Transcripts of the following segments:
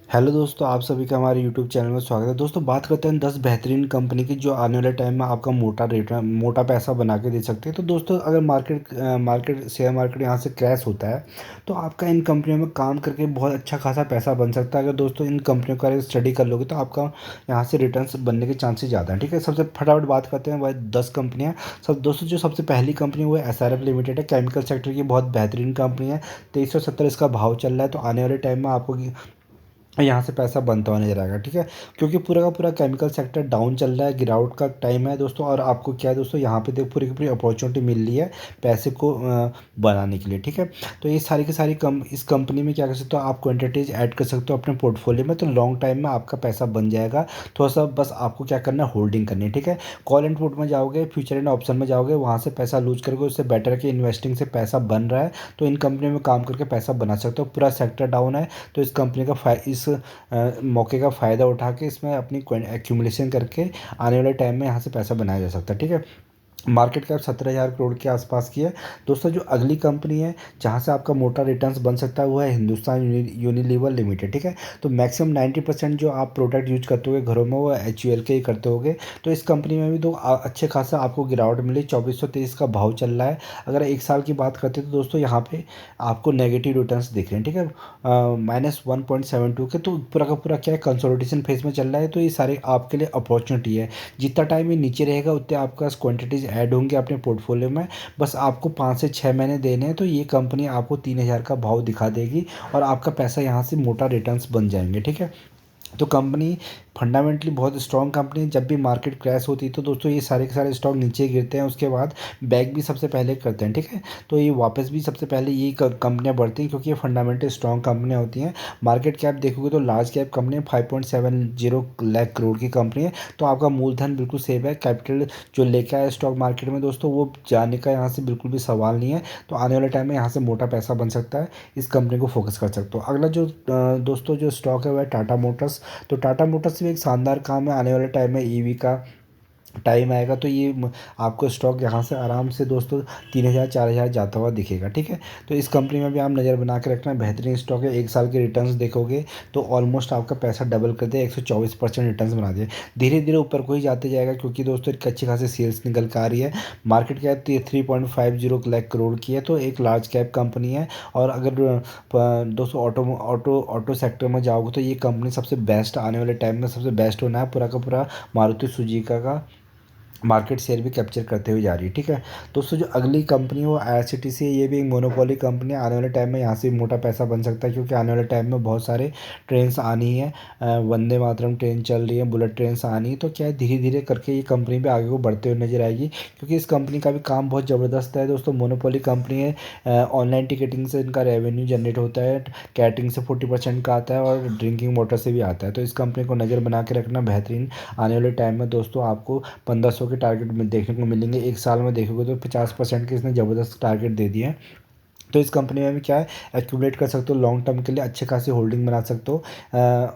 Hello दोस्तों, आप सभी का हमारे यूट्यूब चैनल में स्वागत है। दोस्तों, बात करते हैं 10 बेहतरीन कंपनी की जो आने वाले टाइम में आपका मोटा पैसा बना के दे सकते हैं। तो दोस्तों, अगर शेयर मार्केट यहाँ से क्रैश होता है तो आपका इन कंपनियों में काम करके बहुत अच्छा खासा पैसा बन सकता है। अगर दोस्तों इन कंपनियों का स्टडी कर लोगे तो आपका यहाँ से रिटर्न्स बनने के चांसेस ज़्यादा हैं। ठीक है, सबसे फटाफट बात करते हैं वह 10 कंपनियाँ। सब दोस्तों, जो सबसे पहली कंपनी है वो SRF लिमिटेड है। केमिकल सेक्टर की बहुत बेहतरीन कंपनी है। 2370 इसका भाव चल रहा है। तो आने वाले टाइम में आपको यहाँ से पैसा बनता हुआ नजर आएगा। ठीक है, क्योंकि पूरा का पूरा केमिकल सेक्टर डाउन चल रहा है, गिरावट का टाइम है दोस्तों। और आपको क्या है दोस्तों, यहाँ पे देखो पूरी की पूरी अपॉर्चुनिटी मिल रही है पैसे को बनाने के लिए। ठीक है, तो ये सारी की सारी इस कंपनी में क्या कर सकते हो, आप क्वांटिटीज ऐड कर सकते हो अपने पोर्टफोलियो में। तो लॉन्ग टाइम में आपका पैसा बन जाएगा। थोड़ा सा बस आपको क्या करना है, होल्डिंग करनी है। ठीक है, कॉल एंड पुट में जाओगे, फ्यूचर एंड ऑप्शन में जाओगे, वहाँ से पैसा लूज करके उससे बेटर कि इन्वेस्टिंग से पैसा बन रहा है तो इन कंपनी में काम करके पैसा बना सकते हो। पूरा सेक्टर डाउन है तो इस कंपनी का इस मौके का फ़ायदा उठा के इसमें अपनी एक्यूमुलेशन करके आने वाले टाइम में यहाँ से पैसा बनाया जा सकता है। ठीक है, मार्केट कैप 17,000 करोड़ के आसपास की है। दोस्तों, जो अगली कंपनी है जहाँ से आपका मोटा रिटर्न्स बन सकता है वो है हिंदुस्तान यूनिलीवर लिमिटेड। ठीक है, तो मैक्सिमम 90% जो आप प्रोडक्ट यूज करते होगे घरों में वो HUL के ही करते होगे। तो इस कंपनी में भी तो अच्छे खासा आपको गिरावट मिली। 2423 का भाव चल रहा है। अगर एक साल की बात करते हैं तो दोस्तों यहाँ पे आपको नेगेटिव रिटर्न्स दिख रहे हैं। ठीक है, -1.72 के। तो पूरा का पूरा क्या है, कंसोलिडेशन फेज में चल रहा है। तो ये सारे आपके लिए अपॉर्चुनिटी है। जितना टाइम ये नीचे रहेगा उतने आपका क्वांटिटीज ऐड होंगे अपने पोर्टफोलियो में। बस आपको 5 से 6 महीने देने हैं तो ये कंपनी आपको 3,000 का भाव दिखा देगी और आपका पैसा यहाँ से मोटा रिटर्न्स बन जाएंगे। ठीक है, तो कंपनी फंडामेंटली बहुत स्ट्रॉन्ग कंपनी है। जब भी मार्केट क्रैश होती है तो दोस्तों ये सारे के सारे स्टॉक नीचे गिरते हैं, उसके बाद बैक भी सबसे पहले करते हैं। ठीक है, तो ये वापस भी सबसे पहले यही कंपनियां बढ़ती हैं क्योंकि ये फंडामेंटल स्ट्रॉन्ग कंपनियां होती हैं। मार्केट कैप देखोगे तो large cap company 5.70 lakh crore की कंपनी है। तो आपका मूलधन बिल्कुल सेफ है। कैपिटल जो लेके आया स्टॉक मार्केट में दोस्तों वो जाने का यहाँ से बिल्कुल भी सवाल नहीं है। तो आने वाले टाइम में यहाँ से मोटा पैसा बन सकता है। इस कंपनी को फोकस कर सकते हो। अगला जो दोस्तों जो स्टॉक है वह है टाटा मोटर्स। तो टाटा मोटर्स भी एक शानदार काम है। आने वाले टाइम में EV का टाइम आएगा तो ये आपको स्टॉक यहाँ से आराम से दोस्तों 3,000 4,000 जाता हुआ दिखेगा। ठीक है, तो इस कंपनी में भी आप नज़र बना के रखना। बेहतरीन स्टॉक है। एक साल के रिटर्न्स देखोगे तो ऑलमोस्ट आपका पैसा डबल कर दे, 124% रिटर्न्स बना दे। धीरे धीरे ऊपर को ही जाते जाएगा क्योंकि दोस्तों एक अच्छी खासी सेल्स निकल कर आ रही है। मार्केट कैप 3.50 लाख करोड़ की है। तो एक लार्ज कैप कंपनी है। और अगर दोस्तों ऑटो ऑटो ऑटो सेक्टर में जाओगे तो ये कंपनी सबसे बेस्ट आने वाले टाइम में सबसे बेस्ट होना है। पूरा का पूरा मारुति सुजुकी का मार्केट शेयर भी कैप्चर करते हुए जा रही है। ठीक है, दोस्तों जो अगली कंपनी है वो IRCTC है। ये भी एक मोनोपोली कंपनी है। आने वाले टाइम में यहाँ से भी मोटा पैसा बन सकता है क्योंकि आने वाले टाइम में बहुत सारे ट्रेन्स आनी है। वंदे मातरम ट्रेन चल रही है, बुलेट ट्रेन आनी है। तो क्या है, धीरे धीरे करके ये कंपनी भी आगे को बढ़ते हुए नजर आएगी क्योंकि इस कंपनी का भी काम बहुत ज़बरदस्त है। दोस्तों, मोनोपोली कंपनी है। ऑनलाइन टिकटिंग से इनका रेवेन्यू जनरेट होता है। कैटरिंग से 40% का आता है और ड्रिंकिंग वाटर से भी आता है। तो इस कंपनी को नज़र बना के रखना। बेहतरीन आने वाले टाइम में दोस्तों आपको 1500 के टारगेट में देखने को मिलेंगे। एक साल में देखोगे तो 50% के इसने ज़बरदस्त टारगेट दे दिए हैं। तो इस कंपनी में भी क्या है, एक्यूमुलेट कर सकते हो। लॉन्ग टर्म के लिए अच्छे खासी होल्डिंग बना सकते हो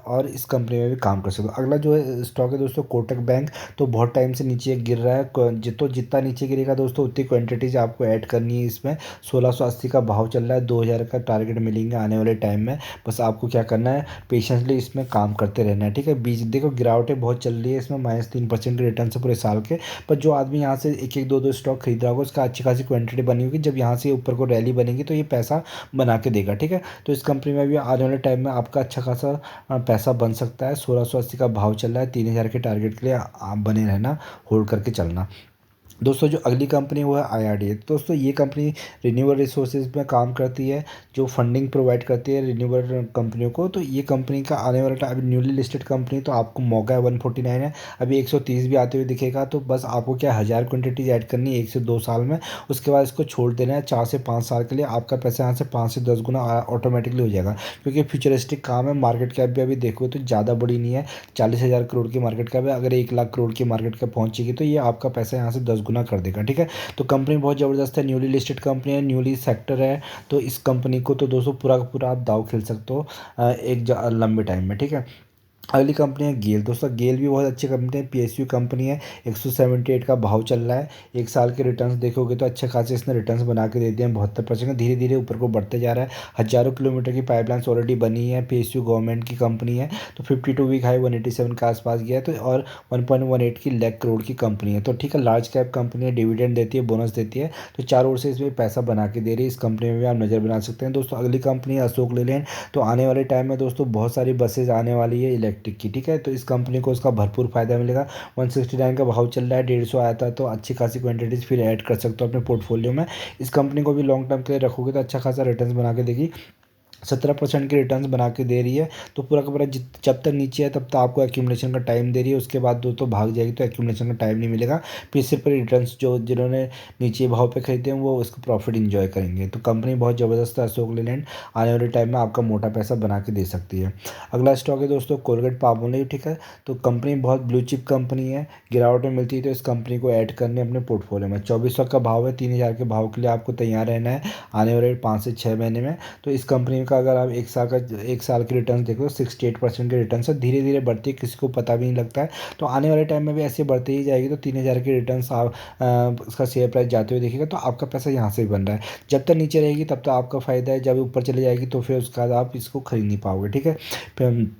और इस कंपनी में भी काम कर सकते हो। अगला जो है स्टॉक है दोस्तों कोटक बैंक। तो बहुत टाइम से नीचे गिर रहा है। जितना नीचे गिरेगा दोस्तों उतनी क्वांटिटीज आपको ऐड करनी है। इसमें 1680 का भाव चल रहा है। 2,000 का टारगेट मिलेंगे आने वाले टाइम में। बस आपको क्या करना है, पेशेंसली इसमें काम करते रहना है। ठीक है, बीच देखो गिरावटें बहुत चल रही है इसमें, -3% के रिटर्न से पूरे साल के। पर जो आदमी यहाँ से एक एक दो दो स्टॉक खरीद रहा होगा उसका अच्छी खासी क्वांटिटी बनी होगी। जब यहाँ से ऊपर को रैली बनेगी तो ये पैसा बना के देगा। ठीक है, तो इस कंपनी में भी आने वाले टाइम में आपका अच्छा खासा पैसा बन सकता है। 1680 का भाव चल रहा है। 3,000 के टारगेट के लिए आप बने रहना, होल्ड करके चलना। दोस्तों, जो अगली कंपनी वो है IRDA। दोस्तों, ये कंपनी रिन्यूएबल रिसोर्सेज में काम करती है, जो फंडिंग प्रोवाइड करती है रिन्यूएबल कंपनियों को। तो ये कंपनी का आने वाला टाइम, अभी न्यूली लिस्टेड कंपनी तो आपको मौका है 149 है। अभी 130 भी आते हुए दिखेगा। तो बस आपको क्या 1,000 क्वान्टिटीज ऐड करनी है 1 से 2 साल में। उसके बाद इसको छोड़ देना है 4 से 5 साल के लिए। आपका पैसा यहाँ से 5 से 10 गुना ऑटोमेटिकली हो जाएगा क्योंकि फ्यूचरिस्टिक काम है। मार्केट कैप भी अभी देखो तो ज़्यादा बड़ी नहीं है, 40,000 करोड़ की मार्केट कैप है। अगर 1 लाख करोड़ की मार्केट कैप पहुंचेगी तो ये आपका पैसा यहाँ से 10 गुना कर देगा। ठीक है, तो कंपनी बहुत ज़बरदस्त है। न्यूली लिस्टेड कंपनी है, न्यूली सेक्टर है। तो इस कंपनी को तो दोस्तों पूरा का पूरा आप दाव खेल सकते हो एक लंबे टाइम में। ठीक है, अगली कंपनी है गेल। दोस्तों गेल भी बहुत अच्छी कंपनी है, पीएसयू कंपनी है। 178 का भाव चल रहा है। एक साल के रिटर्न्स देखोगे तो अच्छे खासे इसने रिटर्न्स बना के दे दिए हैं 72%। धीरे धीरे ऊपर को बढ़ते जा रहा है। हजारों किलोमीटर की पाइपलाइंस ऑलरेडी बनी है। पीएसयू गवर्नमेंट की कंपनी है। तो 52 वीक हाई 187 के आसपास गया है। तो और 1.18 की लाख करोड़ की कंपनी है। तो ठीक है, लार्ज कैप कंपनी है, डिविडेंड देती है, बोनस देती है। तो चारों ओर से इसमें पैसा बना के दे रही है। इस कंपनी में भी आप नज़र बना सकते हैं। दोस्तों अगली कंपनी है अशोक लेलैंड। तो आने वाले टाइम में दोस्तों बहुत सारी बसेज आने वाली है इलेक्ट्रिक की। ठीक है, तो इस कंपनी को उसका भरपूर फायदा मिलेगा। 169 का भाव चल रहा है, 150 आया था। तो अच्छी खासी क्वांटिटीज फिर ऐड कर सकते हो अपने पोर्टफोलियो में। इस कंपनी को भी लॉन्ग टर्म के लिए रखोगे तो अच्छा खासा रिटर्न बना के देगी। 17% के रिटर्न्स बना के दे रही है। तो पूरा का पूरा जब तक नीचे है तब तक आपको एक्यूमुलेशन का टाइम दे रही है। उसके बाद दोस्तों भाग जाएगी तो एक्यूमुलेशन का टाइम नहीं मिलेगा। फिर सिर्फ रिटर्न्स जो जिन्होंने नीचे भाव पे खरीदे हैं वो उसका प्रॉफिट इंजॉय करेंगे। तो कंपनी बहुत ज़बरदस्त है अशोक लेलैंड। आने वाले टाइम में आपका मोटा पैसा बना के दे सकती है। अगला स्टॉक है दोस्तों कोलगेट पामोलिव। ठीक है, तो कंपनी बहुत ब्लू चिप कंपनी है, गिरावट में मिलती है। तो इस कंपनी को ऐड करने अपने पोर्टफोलियो में 2400 का भाव है। 3000 के भाव के लिए आपको तैयार रहना है आने वाले 5 से 6 महीने में। तो इस कंपनी का अगर आप एक साल के रिटर्न देखो तो 68% के रिटर्न है। धीरे धीरे बढ़ती है, किसी को पता भी नहीं लगता है। तो आने वाले टाइम में भी ऐसे बढ़ती ही जाएगी। तो 3000 के रिटर्न आप उसका शेयर प्राइस जाते हुए देखिएगा तो आपका पैसा यहाँ से ही बन रहा है। जब तक नीचे रहेगी तब तक आपका फ़ायदा है, जब ऊपर चले जाएगी तो फिर उसके बाद आप इसको खरीद नहीं पाओगे। ठीक है, फिर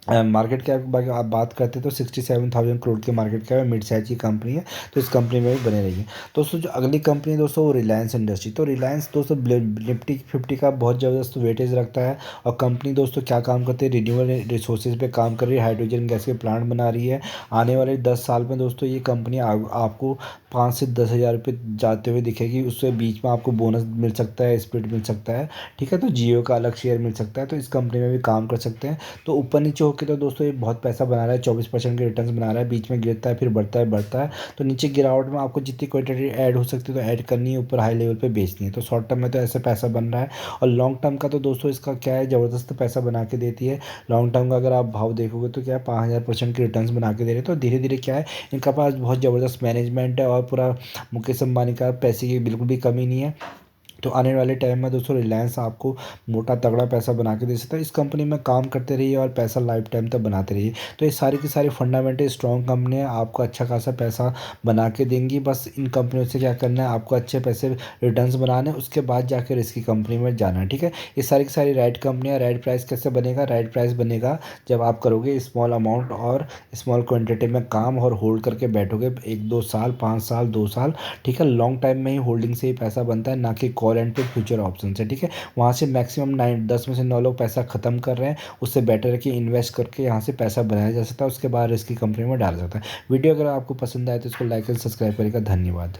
मार्केट कैप की आप बात करते हैं तो 67,000 करोड़ की मार्केट कैप है। मिड साइज की कंपनी है। तो इस कंपनी में भी बने रहिए। दोस्तों जो अगली कंपनी है दोस्तों वो रिलायंस इंडस्ट्री। तो रिलायंस दोस्तों निफ्टी 50 का बहुत ज़बरदस्त वेटेज रखता है। और कंपनी दोस्तों क्या काम करती है, रिन्यूएबल रिसोर्सेज पे काम कर रही है, हाइड्रोजन गैस के प्लांट बना रही है। आने वाले 10 साल में दोस्तों ये कंपनी आपको 5 से 10 हज़ार रुपये जाते हुए दिखेगी। उससे बीच में आपको बोनस मिल सकता है, स्प्लिट मिल सकता है। ठीक है, तो जियो का अलग शेयर मिल सकता है। तो इस कंपनी में भी काम कर सकते हैं। तो ऊपर नीचे होकर तो दोस्तों ये बहुत पैसा बना रहा है, 24% के रिटर्न बना रहा है। बीच में गिरता है फिर बढ़ता है। तो नीचे गिरावट में आपको जितनी क्वांटिटी ऐड हो सकती है तो ऐड करनी है, ऊपर हाई लेवल पे बेचनी है। तो शॉर्ट टर्म में तो ऐसे पैसा बन रहा है। और लॉन्ग टर्म का तो दोस्तों इसका क्या है, ज़बरदस्त पैसा बना के देती है। लॉन्ग टर्म का अगर आप भाव देखोगे तो क्या है, 5000% के रिटर्न बना के दे रहे हैं। तो धीरे धीरे क्या है, इनका पास बहुत ज़बरदस्त मैनेजमेंट है और पूरा मुकेश अंबानी का पैसे की बिल्कुल भी कमी नहीं है। तो आने वाले टाइम में दोस्तों रिलायंस आपको मोटा तगड़ा पैसा बना के दे सकता है। इस कंपनी में काम करते रहिए और पैसा लाइफ टाइम तक बनाते रहिए। तो ये सारी की सारी फंडामेंटल स्ट्रॉन्ग कंपनी है, आपको अच्छा खासा पैसा बना के देंगी। बस इन कंपनियों से क्या करना है, आपको अच्छे पैसे रिटर्न्स बनाने हैं, उसके बाद जाकर इसकी कंपनी में जाना है। ठीक है, ये सारी की सारी राइट कंपनियाँ। राइट प्राइस कैसे बनेगा, राइट प्राइस बनेगा जब आप करोगे स्मॉल अमाउंट और स्मॉल क्वान्टिटी में काम और होल्ड करके बैठोगे 1-2 साल, 5 साल, 2 साल। ठीक है, लॉन्ग टाइम में ही होल्डिंग से ही पैसा बनता है, ना कि कॉल एंड पे फ्यूचर ऑप्शन से। ठीक है, वहाँ से मैक्सिमम 10 में से 9 लोग पैसा खत्म कर रहे हैं। उससे बेटर है कि इन्वेस्ट करके यहाँ से पैसा बनाया जा सकता है, उसके बाद इसकी कंपनी में डाल सकता है। वीडियो अगर आपको पसंद आए तो इसको लाइक एंड सब्सक्राइब करेगा। धन्यवाद।